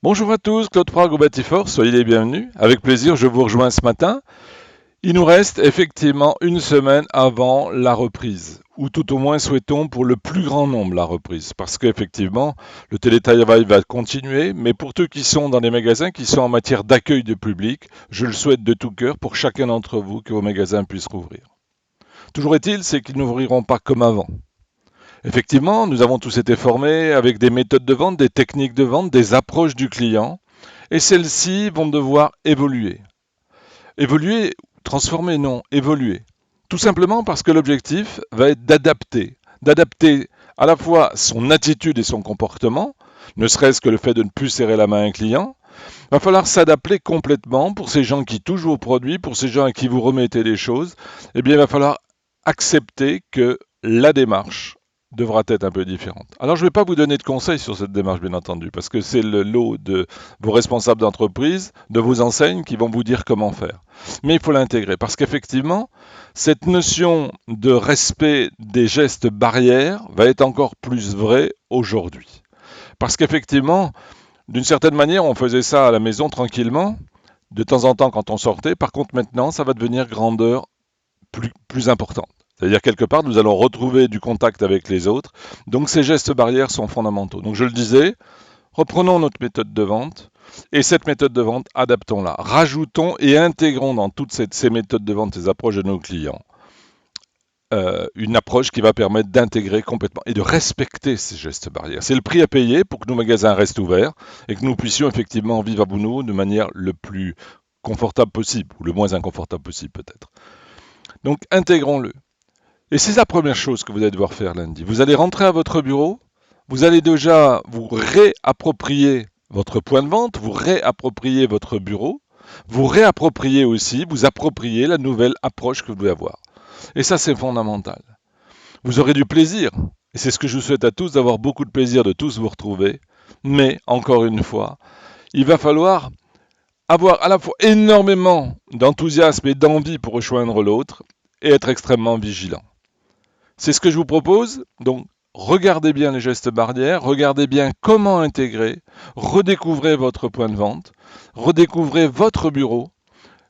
Bonjour à tous, Claude Prague au Batifort, soyez les bienvenus. Avec plaisir, je vous rejoins ce matin. Il nous reste effectivement une semaine avant la reprise, ou tout au moins souhaitons pour le plus grand nombre la reprise, parce qu'effectivement, le télétravail va continuer, mais pour ceux qui sont dans les magasins, qui sont en matière d'accueil de public, je le souhaite de tout cœur pour chacun d'entre vous que vos magasins puissent rouvrir. Toujours est-il, c'est qu'ils n'ouvriront pas comme avant. Effectivement, nous avons tous été formés avec des méthodes de vente, des techniques de vente, des approches du client, et celles-ci vont devoir évoluer. Évoluer, transformer, non, évoluer. Tout simplement parce que l'objectif va être d'adapter à la fois son attitude et son comportement, ne serait-ce que le fait de ne plus serrer la main à un client. Il va falloir s'adapter complètement pour ces gens qui touchent vos produits, pour ces gens à qui vous remettez les choses. Eh bien, il va falloir accepter que la démarche devra être un peu différente. Alors, je ne vais pas vous donner de conseils sur cette démarche, bien entendu, parce que c'est le lot de vos responsables d'entreprise, de vos enseignes, qui vont vous dire comment faire. Mais il faut l'intégrer, parce qu'effectivement, cette notion de respect des gestes barrières va être encore plus vraie aujourd'hui. Parce qu'effectivement, d'une certaine manière, on faisait ça à la maison tranquillement, de temps en temps quand on sortait. Par contre, maintenant, ça va devenir grandeur plus importante. C'est-à-dire, quelque part, nous allons retrouver du contact avec les autres. Donc, ces gestes barrières sont fondamentaux. Donc, je le disais, reprenons notre méthode de vente. Et cette méthode de vente, adaptons-la. Rajoutons et intégrons dans toutes ces méthodes de vente, ces approches de nos clients, une approche qui va permettre d'intégrer complètement et de respecter ces gestes barrières. C'est le prix à payer pour que nos magasins restent ouverts et que nous puissions effectivement vivre à Bounou de manière le plus confortable possible, ou le moins inconfortable possible peut-être. Donc intégrons-le. Et c'est la première chose que vous allez devoir faire lundi. Vous allez rentrer à votre bureau, vous allez déjà vous réapproprier votre point de vente, vous réapproprier votre bureau, vous réapproprier aussi, vous approprier la nouvelle approche que vous devez avoir. Et ça, c'est fondamental. Vous aurez du plaisir, et c'est ce que je vous souhaite à tous, d'avoir beaucoup de plaisir de tous vous retrouver. Mais, encore une fois, il va falloir avoir à la fois énormément d'enthousiasme et d'envie pour rejoindre l'autre et être extrêmement vigilant. C'est ce que je vous propose. Donc, regardez bien les gestes barrières, regardez bien comment intégrer, redécouvrez votre point de vente, redécouvrez votre bureau,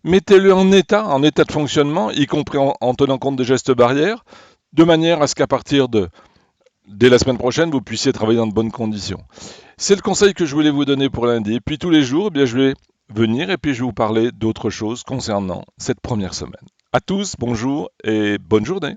mettez-le en état de fonctionnement, y compris en tenant compte des gestes barrières, de manière à ce qu'à partir de dès la semaine prochaine, vous puissiez travailler dans de bonnes conditions. C'est le conseil que je voulais vous donner pour lundi. Puis tous les jours, eh bien, je vais venir et puis je vais vous parler d'autres choses concernant cette première semaine. À tous, bonjour et bonne journée.